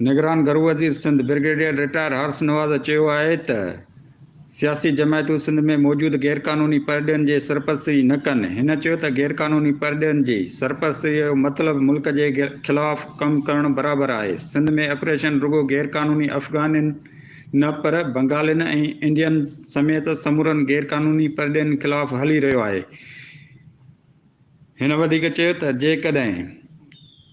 निगरान घरू वज़ीर सिंध ब्रिगेडियर रिटायर हर्ष नवाज़ चयो आहे त सियासी जमायतूं सिंध में मौजूद गैरकानूनी परॾेनि जी सरपरस्ती न कनि। हिन चयो त गैरकानूनी परॾेनि जी सरपरस्ती जो मतिलबु मुल्क जे ख़िलाफ़ कमु करणु बराबरि आहे। सिंध में ऑपरेशन रुगो गैरकानूनी अफ़गानिन न पर बंगालिन ऐं इंडियन समेत समूरनि गैरकानूनी परॾेनि ख़िलाफ़ हली रहियो आहे। हिन वधीक चयो त जेकॾहिं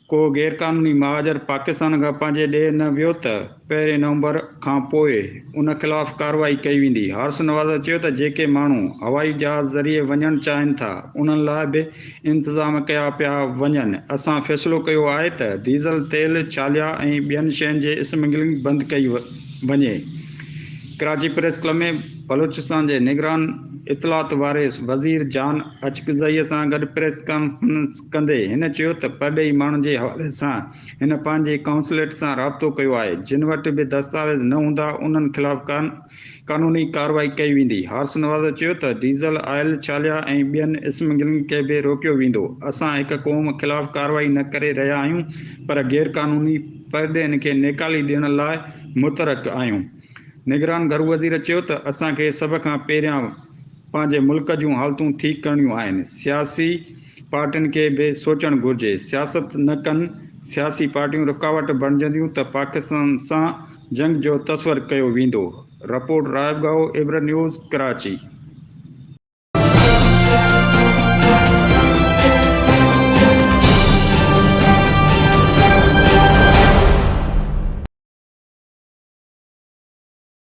को गैरकानूनी महाजर पाकिस्तान खां पंहिंजे ॾे न वियो त 1 नवंबर खां पोइ उन ख़िलाफ़ कार्रवाई कई वेंदी। हर्ष नवाज़ चयो त जेके माण्हू हवाई जहाज़ ज़रिए वञणु चाहिनि था उन्हनि लाइ बि इंतज़ाम कया पिया वञनि। असां फ़ैसिलो कयो आहे त डीज़ल तेल छालिया ऐं ॿियनि शयुनि जी स्मगलिंग बंदि कई वञे। कराची प्रेस क्लब में बलूचिस्तान के निगरान इतलात वारे वज़ीर जान अचकज़ई सां गॾु प्रेस कॉन्फ्रेंस कंदे हिन चयो त परॾेही माण्हुनि जे हवाले सां हिन पंहिंजे काउंसलेट सां राब्तो कयो आहे। जिन वटि बि दस्तावेज़ न हूंदा उन्हनि ख़िलाफ़ कानूनी कार्रवाई कई वेंदी। हर्ष नवाज़ चयो त डीज़ल ऑयल छालिया ऐं ॿियनि स्मगलिंग खे बि रोकियो वेंदो। असां हिक क़ौम ख़िलाफ़ कार्रवाई न करे रहिया आहियूं पर गैरकानूनी परॾेनि खे नेकाली ॾियण लाइ मुतरक आहियूं। निगरान घरू वज़ीर चयो त असांखे सभ खां पहिरियां पंहिंजे मुल्क जूं हालतूं ठीकु करणियूं आहिनि। सियासी पार्टियुनि खे बि सोचणु घुरिजे। सियासत न कनि। सियासी पार्टियूं रुकावट बणिजंदियूं त पाकिस्तान सां जंग जो तसवुरु कयो वेंदो। रिपोर्ट रायब गाओ इब्र न्यूज़ कराची।